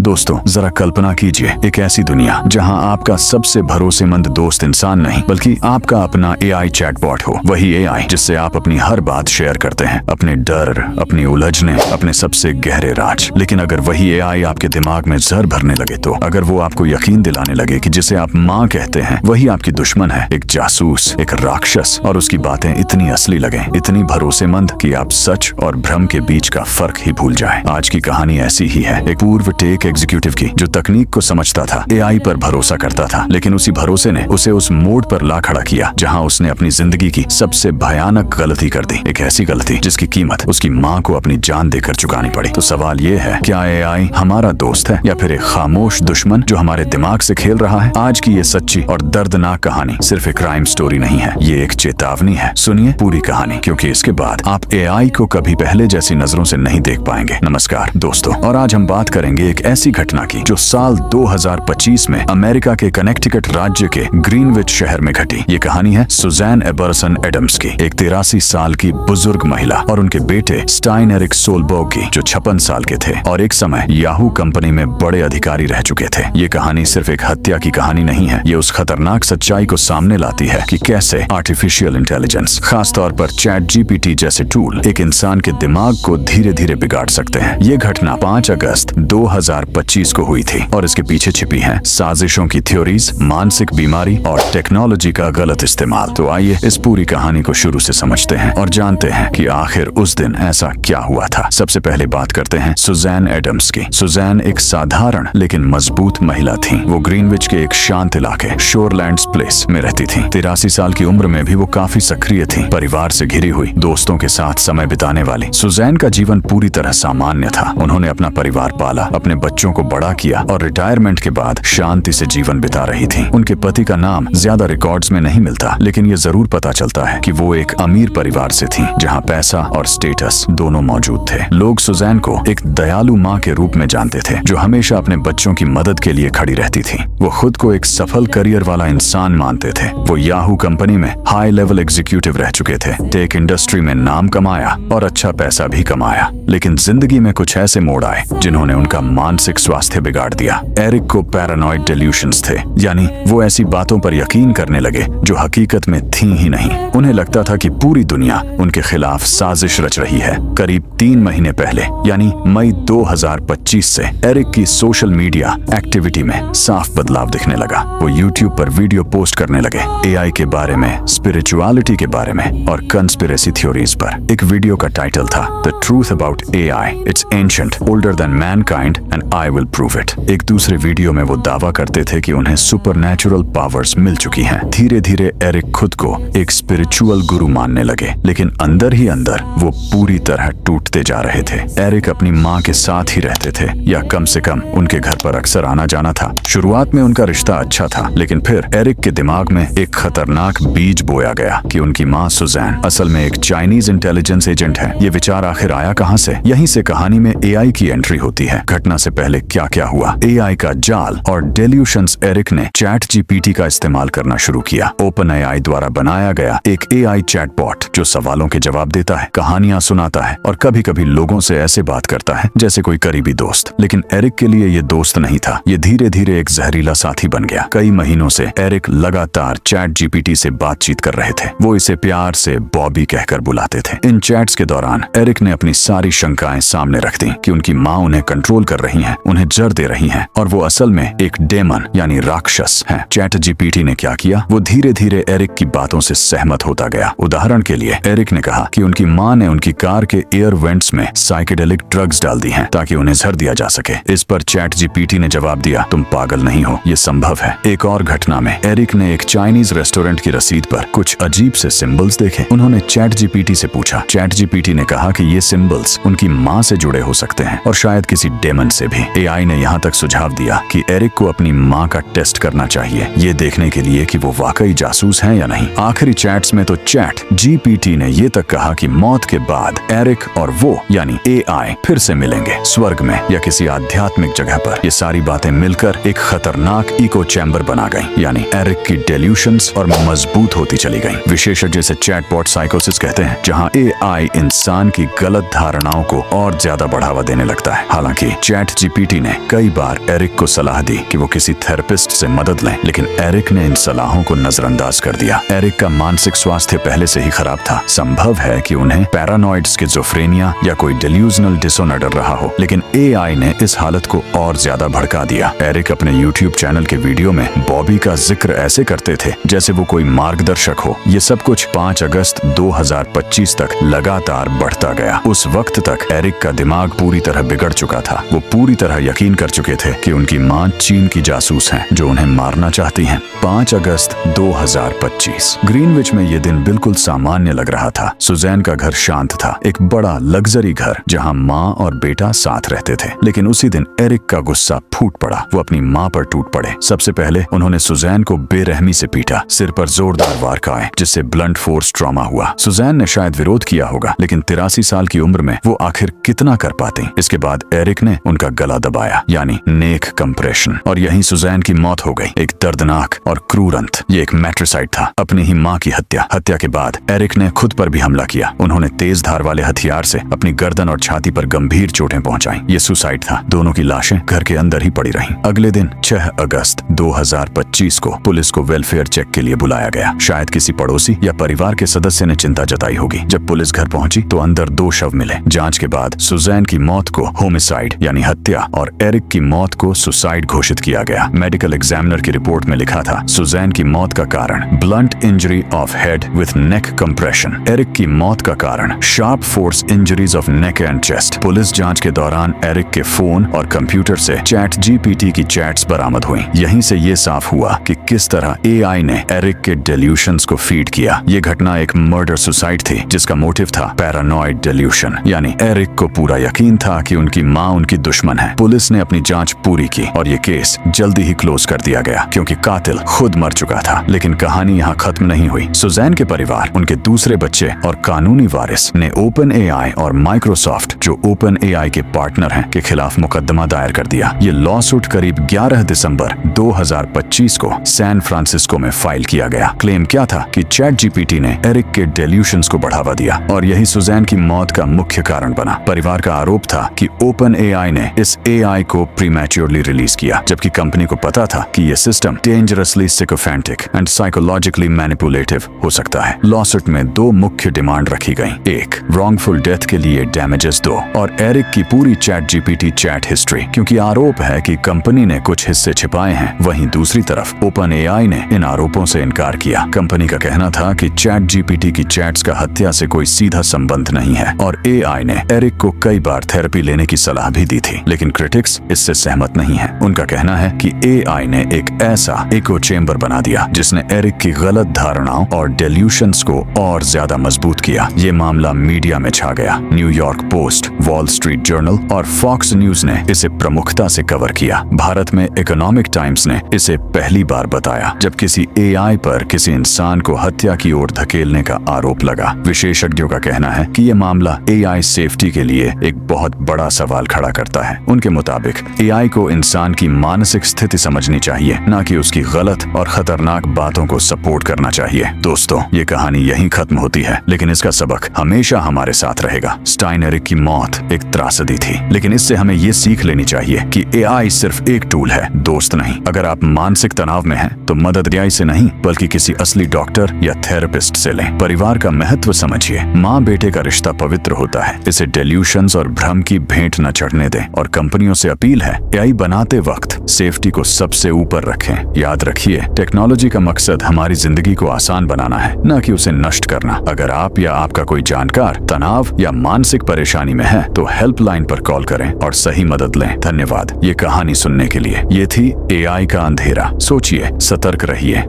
दोस्तों, जरा कल्पना कीजिए एक ऐसी दुनिया जहां आपका सबसे भरोसेमंद दोस्त इंसान नहीं बल्कि आपका अपना एआई चैटबॉट हो। वही एआई जिससे आप अपनी हर बात शेयर करते हैं, अपने डर, अपनी उलझने, अपने सबसे गहरे राज। लेकिन अगर वही एआई आपके दिमाग में जहर भरने लगे तो, अगर वो आपको यकीन दिलाने लगे कि जिसे आप माँ कहते हैं वही आपकी दुश्मन है, एक जासूस, एक राक्षस, और उसकी बातें इतनी असली लगे, इतनी भरोसेमंद कि आप सच और भ्रम के बीच का फर्क ही भूल जाएं। आज की कहानी ऐसी ही है, एक पूर्व टेक एग्जीक्यूटिव की जो तकनीक को समझता था, एआई पर भरोसा करता था, लेकिन उसी भरोसे ने उसे उस मोड़ पर ला खड़ा किया जहां उसने अपनी जिंदगी की सबसे भयानक गलती कर दी। एक ऐसी गलती जिसकी कीमत उसकी माँ को अपनी जान देकर चुकानी पड़ी। तो सवाल ये है, क्या एआई हमारा दोस्त है या फिर एक खामोश दुश्मन जो हमारे दिमाग से खेल रहा है? आज की ये सच्ची और दर्दनाक कहानी सिर्फ एक क्राइम स्टोरी नहीं है, ये एक चेतावनी है। सुनिए पूरी कहानी, क्योंकि इसके बाद आप एआई को कभी पहले जैसी नजरों से नहीं देख पाएंगे। नमस्कार दोस्तों, और आज हम बात करेंगे एक ऐसी घटना की जो साल 2025 में अमेरिका के कनेक्टिकट राज्य के ग्रीनविच शहर में घटी। ये कहानी है सुजैन एबरसन एडम्स की, एक 83 साल की बुजुर्ग महिला, और उनके बेटे स्टाइन एरिक सोलबर्ग की जो 56 साल के थे और एक समय याहू कंपनी में बड़े अधिकारी रह चुके थे। ये कहानी सिर्फ एक हत्या की कहानी नहीं है, ये उस खतरनाक सच्चाई को सामने लाती है कि कैसे आर्टिफिशियल इंटेलिजेंस, खासतौर पर चैट जीपीटी जैसे टूल, एक इंसान के दिमाग को धीरे धीरे बिगाड़ सकते हैं। ये घटना 5 अगस्त 2025 को हुई थी और इसके पीछे छिपी हैं साजिशों की थ्योरीज, मानसिक बीमारी और टेक्नोलॉजी का गलत इस्तेमाल। तो आइए इस पूरी कहानी को शुरू से समझते हैं और जानते हैं कि आखिर उस दिन ऐसा क्या हुआ था। सबसे पहले बात करते हैं सुजैन एडम्स की। सुजैन एक साधारण लेकिन मजबूत महिला थी। वो ग्रीनविच के एक शांत इलाके शोरलैंड्स प्लेस में रहती थी। 83 साल की उम्र में भी वो काफी सक्रिय थी, परिवार से घिरी हुई, दोस्तों के साथ समय बिताने वाली। सुजैन का जीवन पूरी तरह सामान्य था। उन्होंने अपना परिवार पाला, अपने बच्चों को बड़ा किया और रिटायरमेंट के बाद शांति से जीवन बिता रही थी। उनके पति का नाम ज्यादा रिकॉर्ड्स में नहीं मिलता, लेकिन ये जरूर पता चलता है कि वो एक अमीर परिवार से थी जहां पैसा और स्टेटस दोनों मौजूद थे। लोग सुजैन को एक दयालु माँ के रूप में जानते थे जो हमेशा अपने बच्चों की मदद के लिए खड़ी रहती थी। वो खुद को एक सफल करियर वाला इंसान मानते थे। वो याहू कंपनी में हाई लेवल एग्जीक्यूटिव रह चुके थे, टेक इंडस्ट्री में नाम कमाया और अच्छा पैसा भी कमाया। लेकिन जिंदगी में कुछ ऐसे मोड़ आए जिन्होंने उनका मानसिक स्वास्थ्य बिगाड़ दिया। एरिक को पैरानॉइड डेल्यूशंस थे, यानी वो ऐसी बातों पर यकीन करने लगे जो हकीकत में थी ही नहीं। उन्हें लगता था कि पूरी दुनिया उनके खिलाफ साजिश रच रही है। करीब 3 महीने पहले, यानी मई 2025 से एरिक की सोशल मीडिया एक्टिविटी में साफ बदलाव दिखने लगा। वो यूट्यूब पर वीडियो पोस्ट करने लगे, एआई के बारे में, स्पिरिचुअलिटी के बारे में और कंस्पिरेसी थ्योरीज पर। एक वीडियो का टाइटल था the truth about AI, it's ancient, older than Mankind and I will prove it. एक दूसरे वीडियो में वो दावा करते थे कि उन्हें सुपरनैचुरल पावर्स मिल चुकी हैं। धीरे धीरे एरिक खुद को एक स्पिरिचुअल गुरु मानने लगे, लेकिन अंदर ही अंदर वो पूरी तरह टूटते जा रहे थे। एरिक अपनी माँ के साथ ही रहते थे, या कम से कम उनके घर पर अक्सर आना जाना था। शुरुआत में उनका रिश्ता अच्छा था, लेकिन फिर एरिक के दिमाग में एक खतरनाक बीज बोया गया कि उनकी माँ सुजैन असल में एक चाइनीज इंटेलिजेंस एजेंट है। ये विचार आखिर आया कहाँ से? यहीं से कहानी में एआई की एंट्री होती है। घटना से पहले क्या क्या हुआ? एआई का जाल और डेल्यूशंस। एरिक ने चैट जीपीटी का इस्तेमाल करना शुरू किया। ओपन एआई द्वारा बनाया गया एक एआई चैटबॉट जो सवालों के जवाब देता है, कहानियां सुनाता है और कभी कभी लोगों से ऐसे बात करता है जैसे कोई करीबी दोस्त। लेकिन एरिक के लिए ये दोस्त नहीं था, ये धीरे धीरे एक जहरीला साथी बन गया। कई महीनों से एरिक लगातार चैट जीपीटी से बातचीत कर रहे थे। वो इसे प्यार से बॉबी कहकर बुलाते थे। इन चैट्स के दौरान एरिक ने अपनी सारी शंकाएं सामने रख दी कि उनकी माँ उन्हें कंट्रोल कर रही हैं, उन्हें जर दे रही हैं और वो असल में एक डेमन यानी राक्षस हैं। चैट जीपीटी ने क्या किया? वो धीरे धीरे एरिक की बातों से सहमत होता गया। उदाहरण के लिए एरिक ने कहा कि उनकी माँ ने उनकी कार के एयर वेंट्स में साइकेडेलिक ड्रग्स डाल दी हैं ताकि उन्हें जहर दिया जा सके। इस पर चैट जीपीटी ने जवाब दिया, तुम पागल नहीं हो, ये संभव है। एक और घटना में एरिक ने एक चाइनीज रेस्टोरेंट की रसीद पर कुछ अजीब से सिंबल्स देखे। उन्होंने चैट जीपीटी से पूछा। चैट जीपीटी ने कहा कि ये सिंबल्स उनकी माँ से जुड़े हो सकते हैं और शायद किसी डेमन से भी। एआई ने यहाँ तक सुझाव दिया कि एरिक को अपनी माँ का टेस्ट करना चाहिए, ये देखने के लिए कि वो वाकई जासूस हैं या नहीं। आखिरी चैट्स में तो चैट जीपीटी ने ये तक कहा कि मौत के बाद एरिक और वो यानी एआई फिर से मिलेंगे, स्वर्ग में या किसी आध्यात्मिक जगह पर। ये सारी बातें मिलकर एक खतरनाक इको चैम्बर बना गई, यानी एरिक की डेल्यूशंस और मजबूत होती चली गई। विशेषज्ञ इसे चैटबॉट साइकोसिस कहते हैं, जहां एआई इंसान की गलत धारणाओं को और ज्यादा बढ़ावा देने लगता है। हालांकि चैट जीपीटी ने कई बार एरिक को सलाह दी कि वो किसी थेरेपिस्ट से मदद लें, लेकिन एरिक ने इन सलाहों को नजरअंदाज कर दिया। एरिक का मानसिक स्वास्थ्य पहले से ही खराब था। संभव है कि उन्हें पैरानॉइड स्किज़ोफ्रेनिया या कोई डेल्यूजनल डिसऑर्डर रहा हो, लेकिन एआई ने इस हालत को और ज्यादा भड़का दिया। एरिक अपने यूट्यूब चैनल के वीडियो में बॉबी का जिक्र ऐसे करते थे जैसे वो कोई मार्गदर्शक हो। ये सब कुछ 5 अगस्त 2025 तक लगातार बढ़ता गया। उस वक्त तक एरिक का दिमाग पूरी तरह बिगड़ चुका था। वो पूरी तरह यकीन कर चुके थे कि उनकी मां चीन की जासूस हैं जो उन्हें मारना चाहती हैं। 5 अगस्त 2025 ग्रीनविच में ये दिन बिल्कुल सामान्य लग रहा था। सुजैन का घर शांत था, एक बड़ा लग्जरी घर जहां मां और बेटा साथ रहते थे। लेकिन उसी दिन एरिक का गुस्सा फूट पड़ा। वो अपनी मां पर टूट पड़े। सबसे पहले उन्होंने सुजैन को बेरहमी से पीटा, सिर पर जोरदार वार खाए, जिससे ब्लंट फोर्स ट्रॉमा हुआ। सुजैन ने शायद विरोध किया होगा, लेकिन 83 साल की उम्र में वो आखिर कितना कर पाते। इसके बाद एरिक ने उनका गला दबाया, यानी नेक कंप्रेशन, और यहीं सुजैन की मौत हो गई। एक दर्दनाक और क्रूर अंत। ये एक मैट्रिसाइड था, अपनी ही मां की हत्या। हत्या के बाद एरिक ने खुद पर भी हमला किया। उन्होंने तेज धार वाले हथियार से अपनी गर्दन और छाती पर गंभीर चोटें पहुंचाई। ये सुसाइड था। दोनों की लाशें घर के अंदर ही पड़ी रहीं। अगले दिन 6 अगस्त 2025 को पुलिस को वेलफेयर चेक के लिए बुलाया गया। शायद किसी पड़ोसी या परिवार के सदस्य ने चिंता जताई होगी। जब पुलिस घर पहुंची तो अंदर 2 शव मिले। जांच के बाद सुजैन की मौत को होमिसाइड यानी हत्या और एरिक की मौत को सुसाइड घोषित किया गया। मेडिकल एग्जामिनर की रिपोर्ट में लिखा था, सुजैन की मौत का कारण blunt injury of head with neck compression. Eric की मौत का कारण sharp force injuries of neck and chest. Police जांच के दौरान एरिक के फोन और कंप्यूटर से चैट जीपीटी की चैट्स बरामद हुई। यहीं से ये साफ हुआ कि किस तरह एआई ने एरिक के डेल्यूशंस को फीड किया। ये घटना एक मर्डर सुसाइड थी जिसका मोटिव था पैरानॉइड डेल्यूशन, यानी एरिक को पूरा यकीन था कि उनकी मां उनकी दुश्मन है। पुलिस ने अपनी जांच पूरी की और ये केस जल्दी ही क्लोज कर दिया गया क्योंकि कातिल खुद मर चुका था। लेकिन कहानी यहाँ खत्म नहीं हुई। सुजैन के परिवार, उनके दूसरे बच्चे और कानूनी वारिस ने ओपन एआई और माइक्रोसॉफ्ट, जो ओपन एआई के पार्टनर हैं, के खिलाफ मुकदमा दायर कर दिया। ये लॉ सूट करीब 11 दिसंबर 2025 को सैन फ्रांसिस्को में फाइल किया गया। क्लेम क्या था कि चैट जीपीटी ने एरिक के डेल्यूशंस को बढ़ावा दिया और यही सुजैन की मौत का मुख्य कारण बना। परिवार का आरोप था कि ओपन एआई ने इस एआई को प्रीमैच्योरली रिलीज किया, जबकि कंपनी को पता था कि यह system dangerously sycophantic and psychologically manipulative हो सकता है। लॉसूट में 2 मुख्य डिमांड रखी गई। एक, रॉन्गफुल डेथ के लिए डैमेजेस 2 और एरिक की पूरी चैट जीपीटी चैट हिस्ट्री, क्योंकि आरोप है कि कंपनी ने कुछ हिस्से छिपाए हैं। वहीं दूसरी तरफ ओपन एआई ने इन आरोपों से इनकार किया। कंपनी का कहना था कि चैट जीपीटी की चैट्स का हत्या से कोई सीधा संबंध नहीं है और एआई ने एरिक को कई बार थेरेपी लेने की सलाह भी दी थी। लेकिन क्रिटिक्स इससे सहमत नहीं है। उनका कहना है कि एआई ने एक ऐसा इको चेंबर बना दिया जिसने एरिक की गलत धारणाओं और डेल्यूशंस को और ज्यादा मजबूत किया। ये मामला मीडिया में छा गया। New York post, wall street journal और फॉक्स न्यूज ने इसे प्रमुखता से कवर किया। भारत में इकोनॉमिक टाइम्स ने इसे पहली बार बताया जब किसी एआई पर किसी इंसान को हत्या की ओर धकेलने का आरोप लगा। विशेषज्ञों का कहना है कि यह मामला एआई सेफ्टी के लिए एक बहुत बड़ा सवाल खड़ा करता है। उनके मुताबिक एआई को इंसान की मानसिक स्थिति समझनी चाहिए, न कि उसकी गलत और खतरनाक बातों को सपोर्ट करना चाहिए। दोस्तों, ये कहानी यहीं खत्म होती है, लेकिन इसका सबक हमेशा हमारे साथ रहेगा। स्टाइन एरिक की मौत एक त्रासदी थी, लेकिन इससे हमें ये सीख लेनी चाहिए कि एआई सिर्फ एक टूल है, दोस्त नहीं। अगर आप मानसिक तनाव में हैं, तो मदद एआई से नहीं बल्कि किसी असली डॉक्टर या थेरेपिस्ट से लें। परिवार का महत्व समझिए। माँ बेटे का रिश्ता पवित्र होता है। इसे डेल्यूशंस और भ्रम की भेंट न चढ़ने दें और कंपनियों से अपील है, एआई बनाते वक्त सेफ्टी को सबसे ऊपर रखें। याद रखिए, टेक्नोलॉजी का मकसद हमारी जिंदगी को आसान बनाना है, न कि उसे नष्ट करना। अगर आप या आपका कोई जानकार तनाव या मानसिक परेशानी में है, तो हेल्पलाइन पर कॉल करें और सही मदद लें। धन्यवाद ये कहानी सुनने के लिए। ये थी एआई का अंधेरा। सोचिए, सतर्क रहिए